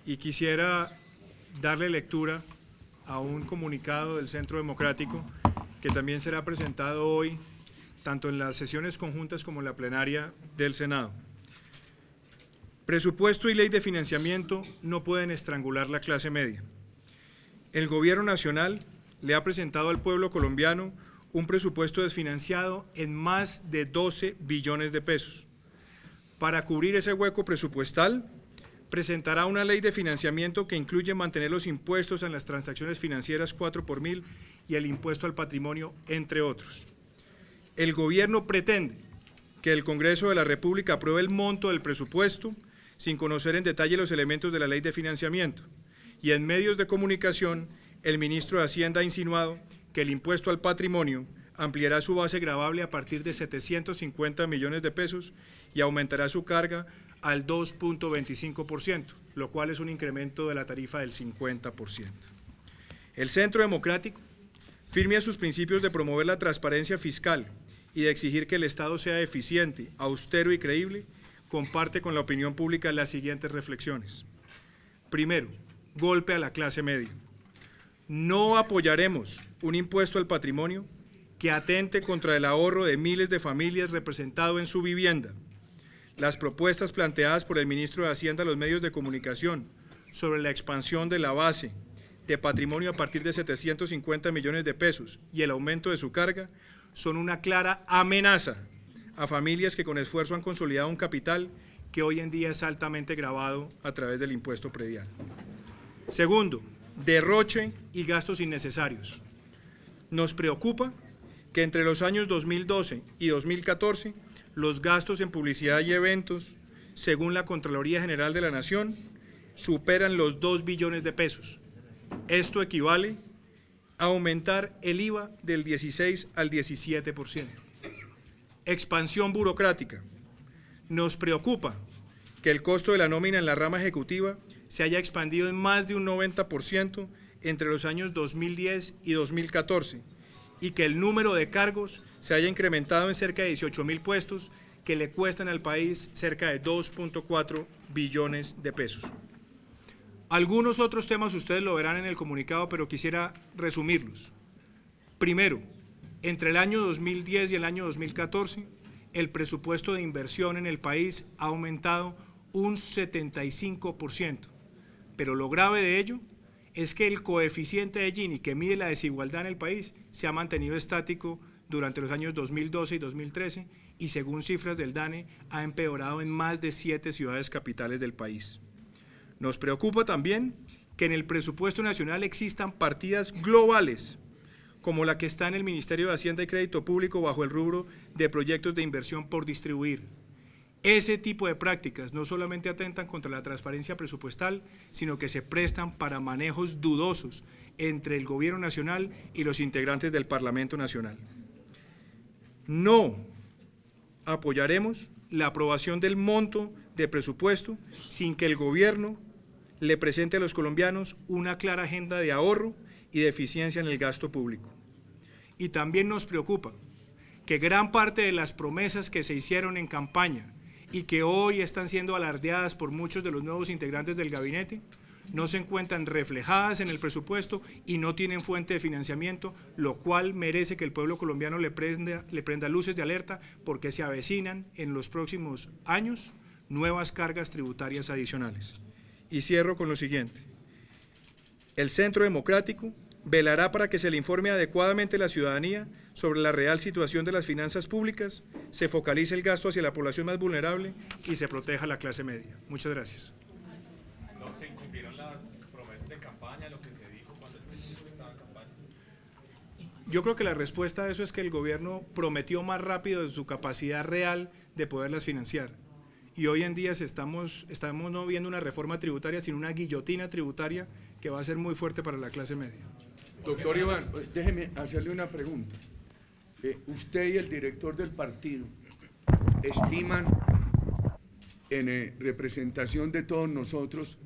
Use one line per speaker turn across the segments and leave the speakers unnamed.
y quisiera darle lectura a un comunicado del Centro Democrático que también será presentado hoy, tanto en las sesiones conjuntas como en la plenaria del Senado. Presupuesto y ley de financiamiento no pueden estrangular la clase media. El Gobierno Nacional le ha presentado al pueblo colombiano un presupuesto desfinanciado en más de 12 billones de pesos. Para cubrir ese hueco presupuestal, presentará una ley de financiamiento que incluye mantener los impuestos en las transacciones financieras 4 por mil y el impuesto al patrimonio, entre otros. El Gobierno pretende que el Congreso de la República apruebe el monto del presupuesto sin conocer en detalle los elementos de la ley de financiamiento, y en medios de comunicación el ministro de Hacienda ha insinuado que el impuesto al patrimonio ampliará su base gravable a partir de 750 millones de pesos y aumentará su carga al 2.25%, lo cual es un incremento de la tarifa del 50%. El Centro Democrático, firme a sus principios de promover la transparencia fiscal y de exigir que el Estado sea eficiente, austero y creíble, comparte con la opinión pública las siguientes reflexiones. Primero, golpe a la clase media. No apoyaremos un impuesto al patrimonio que atente contra el ahorro de miles de familias representado en su vivienda. Las propuestas planteadas por el ministro de Hacienda a los medios de comunicación sobre la expansión de la base de patrimonio a partir de 750 millones de pesos y el aumento de su carga son una clara amenaza a familias que con esfuerzo han consolidado un capital que hoy en día es altamente gravado a través del impuesto predial. Segundo, derroche y gastos innecesarios. Nos preocupa que entre los años 2012 y 2014 los gastos en publicidad y eventos, según la Contraloría General de la Nación, superan los 2 billones de pesos. Esto equivale a aumentar el IVA del 16 al 17%. Expansión burocrática. Nos preocupa que el costo de la nómina en la rama ejecutiva se haya expandido en más de un 90% entre los años 2010 y 2014 y que el número de cargos se haya incrementado en cerca de 18.000 puestos que le cuestan al país cerca de 2.4 billones de pesos. Algunos otros temas ustedes lo verán en el comunicado, pero quisiera resumirlos. Primero, entre el año 2010 y el año 2014, el presupuesto de inversión en el país ha aumentado un 75%, pero lo grave de ello es que el coeficiente de Gini, que mide la desigualdad en el país, se ha mantenido estático durante los años 2012 y 2013 y según cifras del DANE ha empeorado en más de 7 ciudades capitales del país. Nos preocupa también que en el presupuesto nacional existan partidas globales como la que está en el Ministerio de Hacienda y Crédito Público bajo el rubro de proyectos de inversión por distribuir. Ese tipo de prácticas no solamente atentan contra la transparencia presupuestal, sino que se prestan para manejos dudosos entre el Gobierno Nacional y los integrantes del Parlamento Nacional. No apoyaremos la aprobación del monto de presupuesto sin que el Gobierno le presente a los colombianos una clara agenda de ahorro y de eficiencia en el gasto público. Y también nos preocupa que gran parte de las promesas que se hicieron en campaña y que hoy están siendo alardeadas por muchos de los nuevos integrantes del gabinete, no se encuentran reflejadas en el presupuesto y no tienen fuente de financiamiento, lo cual merece que el pueblo colombiano le prenda luces de alerta porque se avecinan en los próximos años nuevas cargas tributarias adicionales. Y cierro con lo siguiente. El Centro Democrático velará para que se le informe adecuadamente a la ciudadanía sobre la real situación de las finanzas públicas, se focalice el gasto hacia la población más vulnerable y se proteja a la clase media. Muchas gracias.
¿No se incumplieron las promesas de campaña, lo que se dijo cuando el presidente estaba en campaña?
Yo creo que la respuesta a eso es que el gobierno prometió más rápido de su capacidad real de poderlas financiar. Y hoy en día estamos no viendo una reforma tributaria, sino una guillotina tributaria que va a ser muy fuerte para la clase media.
Doctor Iván, déjeme hacerle una pregunta. Usted y el director del partido estiman, en representación de todos nosotros,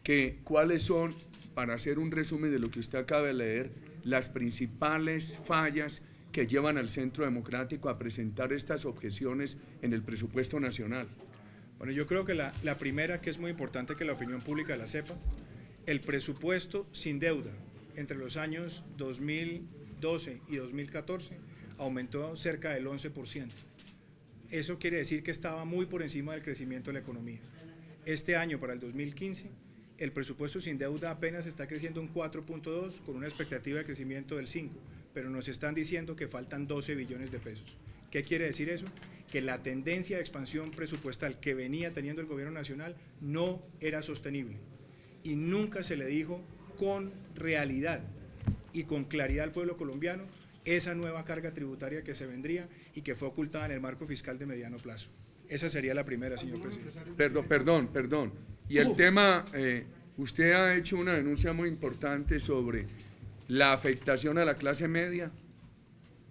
que cuáles son, para hacer un resumen de lo que usted acaba de leer, las principales fallas que llevan al Centro Democrático a presentar estas objeciones en el presupuesto nacional.
Bueno, yo creo que la primera, que es muy importante que la opinión pública la sepa, el presupuesto sin deuda entre los años 2012 y 2014 aumentó cerca del 11%. Eso quiere decir que estaba muy por encima del crecimiento de la economía. Este año, para el 2015, el presupuesto sin deuda apenas está creciendo un 4.2 con una expectativa de crecimiento del 5, pero nos están diciendo que faltan 12 billones de pesos. ¿Qué quiere decir eso? Que la tendencia de expansión presupuestal que venía teniendo el gobierno nacional no era sostenible y nunca se le dijo con realidad y con claridad al pueblo colombiano esa nueva carga tributaria que se vendría y que fue ocultada en el marco fiscal de mediano plazo. Esa sería la primera, señor presidente.
Perdón. Y el tema, usted ha hecho una denuncia muy importante sobre la afectación a la clase media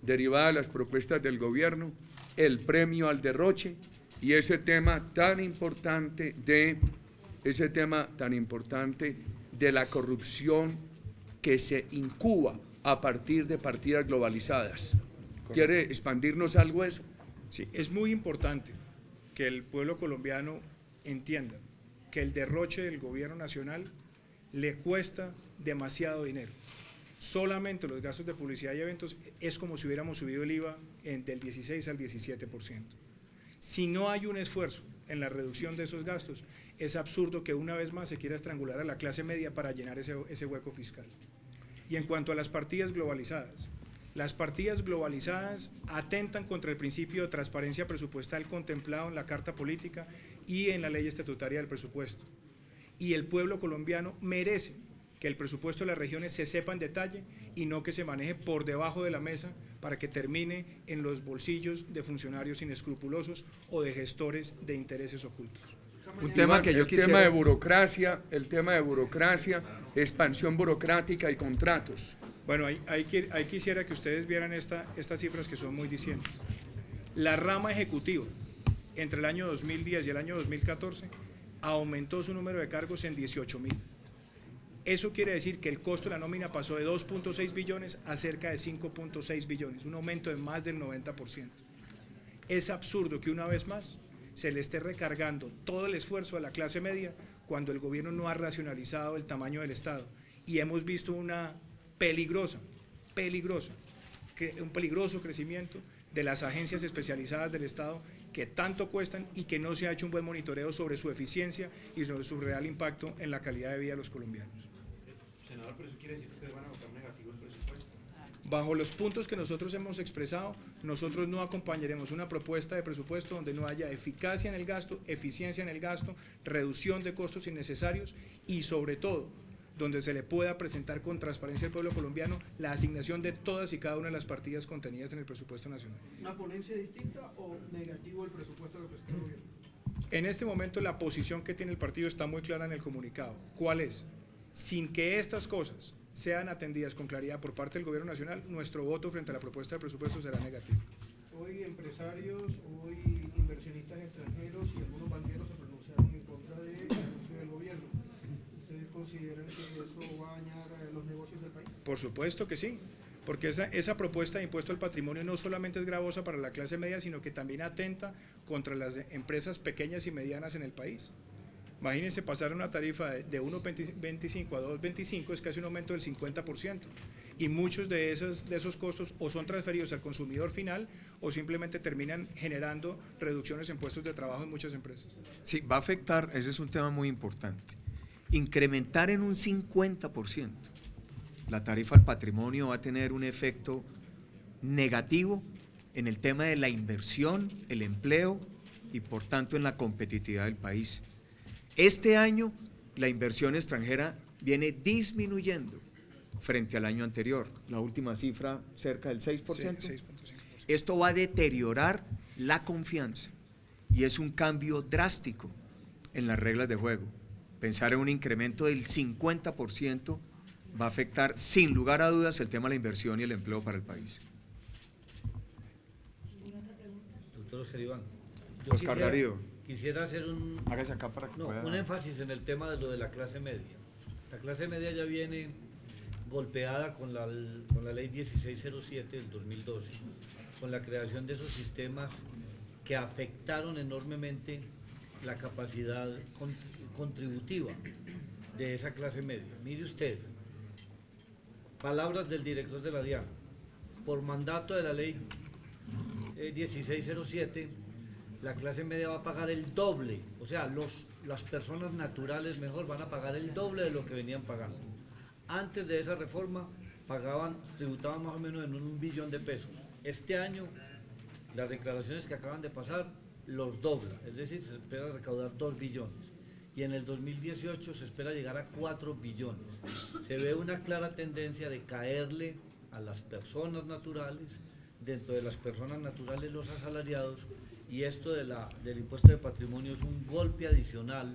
derivada de las propuestas del gobierno, el premio al derroche y ese tema tan importante de la corrupción que se incuba a partir de partidas globalizadas.
Correcto.
¿Quiere expandirnos algo eso?
Sí, es muy importante que el pueblo colombiano entienda que el derroche del gobierno nacional le cuesta demasiado dinero. Solamente los gastos de publicidad y eventos es como si hubiéramos subido el IVA del 16 al 17%. Si no hay un esfuerzo en la reducción de esos gastos, es absurdo que una vez más se quiera estrangular a la clase media para llenar ese hueco fiscal. Y en cuanto a las partidas globalizadas atentan contra el principio de transparencia presupuestal contemplado en la Carta Política y en la Ley Estatutaria del Presupuesto. Y el pueblo colombiano merece que el presupuesto de las regiones se sepa en detalle y no que se maneje por debajo de la mesa para que termine en los bolsillos de funcionarios inescrupulosos o de gestores de intereses ocultos.
Un tema que yo quisiera... El tema de burocracia, expansión burocrática y contratos.
Bueno, ahí quisiera que ustedes vieran estas cifras que son muy dicientes. La rama ejecutiva, entre el año 2010 y el año 2014, aumentó su número de cargos en 18.000. Eso quiere decir que el costo de la nómina pasó de 2.6 billones a cerca de 5.6 billones, un aumento de más del 90%. Es absurdo que una vez más se le esté recargando todo el esfuerzo a la clase media cuando el gobierno no ha racionalizado el tamaño del Estado. Y hemos visto un peligroso crecimiento de las agencias especializadas del Estado que tanto cuestan y que no se ha hecho un buen monitoreo sobre su eficiencia y sobre su real impacto en la calidad de vida de los colombianos.
Senador, pero eso quiere decir que ustedes van a votar negativo el presupuesto.
Bajo los puntos que nosotros hemos expresado, nosotros no acompañaremos una propuesta de presupuesto donde no haya eficacia en el gasto, eficiencia en el gasto, reducción de costos innecesarios y sobre todo donde se le pueda presentar con transparencia al pueblo colombiano la asignación de todas y cada una de las partidas contenidas en el presupuesto nacional.
¿Una ponencia distinta o negativo el presupuesto que presenta el gobierno?
En este momento la posición que tiene el partido está muy clara en el comunicado. ¿Cuál es? Sin que estas cosas sean atendidas con claridad por parte del gobierno nacional, nuestro voto frente a la propuesta de presupuesto será negativo.
Hoy empresarios, hoy inversionistas extranjeros y algunos banqueros se pronunciaron en contra del anuncio del gobierno. ¿Ustedes consideran que eso va a dañar los negocios del país?
Por supuesto que sí, porque esa propuesta de impuesto al patrimonio no solamente es gravosa para la clase media, sino que también atenta contra las empresas pequeñas y medianas en el país. Imagínense pasar una tarifa de 1.25 a 2.25, es casi un aumento del 50%, y muchos de esos costos o son transferidos al consumidor final o simplemente terminan generando reducciones en puestos de trabajo en muchas empresas.
Sí, va a afectar, ese es un tema muy importante. Incrementar en un 50% la tarifa al patrimonio va a tener un efecto negativo en el tema de la inversión, el empleo y por tanto en la competitividad del país. Este año la inversión extranjera viene disminuyendo frente al año anterior, la última cifra cerca del 6%.
Sí, 6.5%.
Esto va a deteriorar la confianza y es un cambio drástico en las reglas de juego. Pensar en un incremento del 50% va a afectar sin lugar a dudas el tema de la inversión y el empleo para el país.
Doctor Oscar Iván,
Oscar Darío.
Quisiera hacer
Hágase acá para que pueda...
un énfasis en el tema de lo de la clase media. La clase media ya viene golpeada con la ley 1607 del 2012, con la creación de esos sistemas que afectaron enormemente la capacidad contributiva de esa clase media. Mire usted, palabras del director de la DIAN, por mandato de la ley 1607, la clase media va a pagar el doble, o sea, las personas naturales mejor van a pagar el doble de lo que venían pagando. Antes de esa reforma tributaban más o menos en 1 billón de pesos. Este año, las declaraciones que acaban de pasar los dobla, es decir, se espera recaudar 2 billones. Y en el 2018 se espera llegar a 4 billones. Se ve una clara tendencia de caerle a las personas naturales, dentro de las personas naturales los asalariados, y esto del impuesto de patrimonio es un golpe adicional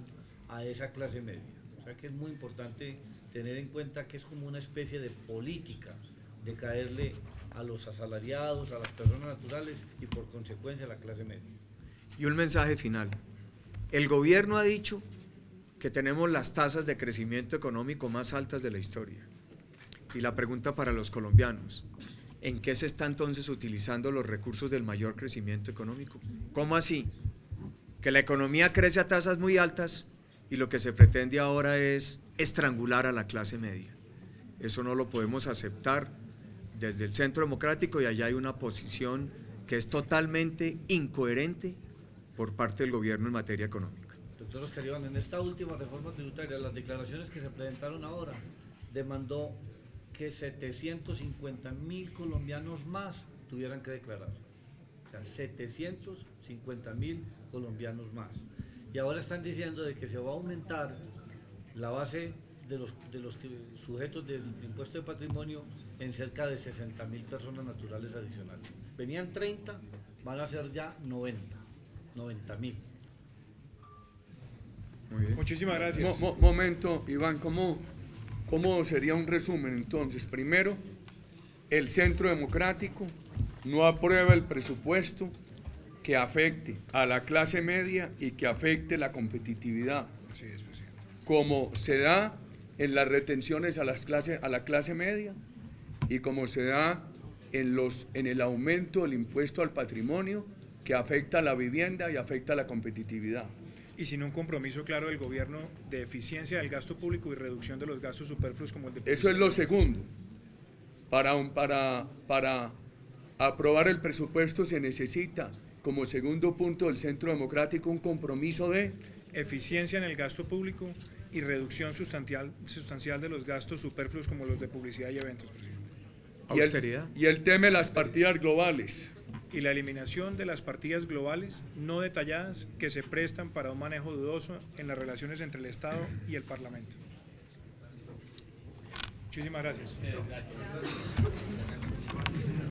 a esa clase media. O sea que es muy importante tener en cuenta que es como una especie de política de caerle a los asalariados, a las personas naturales y por consecuencia a la clase media.
Y un mensaje final. El gobierno ha dicho que tenemos las tasas de crecimiento económico más altas de la historia. Y la pregunta para los colombianos, ¿en qué se está entonces utilizando los recursos del mayor crecimiento económico? ¿Cómo así? Que la economía crece a tasas muy altas y lo que se pretende ahora es estrangular a la clase media. Eso no lo podemos aceptar desde el Centro Democrático, y allá hay una posición que es totalmente incoherente por parte del gobierno en materia económica.
Doctor Oscar Iván, en esta última reforma tributaria, las declaraciones que se presentaron ahora demandó que 750.000 colombianos más tuvieran que declarar. O sea, 750.000 colombianos más. Y ahora están diciendo de que se va a aumentar la base de los sujetos del impuesto de patrimonio en cerca de 60.000 personas naturales adicionales. Venían 30, van a ser ya 90.000.
Muy bien.
Muchísimas gracias.
Momento, Iván, ¿cómo sería un resumen entonces? Primero, el Centro Democrático no aprueba el presupuesto que afecte a la clase media y que afecte la competitividad,
Así es, presidente.
como se da en las retenciones a la clase media y como se da en el aumento del impuesto al patrimonio que afecta a la vivienda y afecta a la competitividad.
Y sin un compromiso claro del gobierno de eficiencia del gasto público y reducción de los gastos superfluos como el de publicidad.
Eso es lo segundo. Para aprobar el presupuesto se necesita, como segundo punto del Centro Democrático, un compromiso de
eficiencia en el gasto público y reducción sustancial de los gastos superfluos como los de publicidad y eventos, presidente.
Austeridad.
y el tema de las partidas globales.
Y la eliminación de las partidas globales no detalladas que se prestan para un manejo dudoso en las relaciones entre el Estado y el Parlamento. Muchísimas gracias.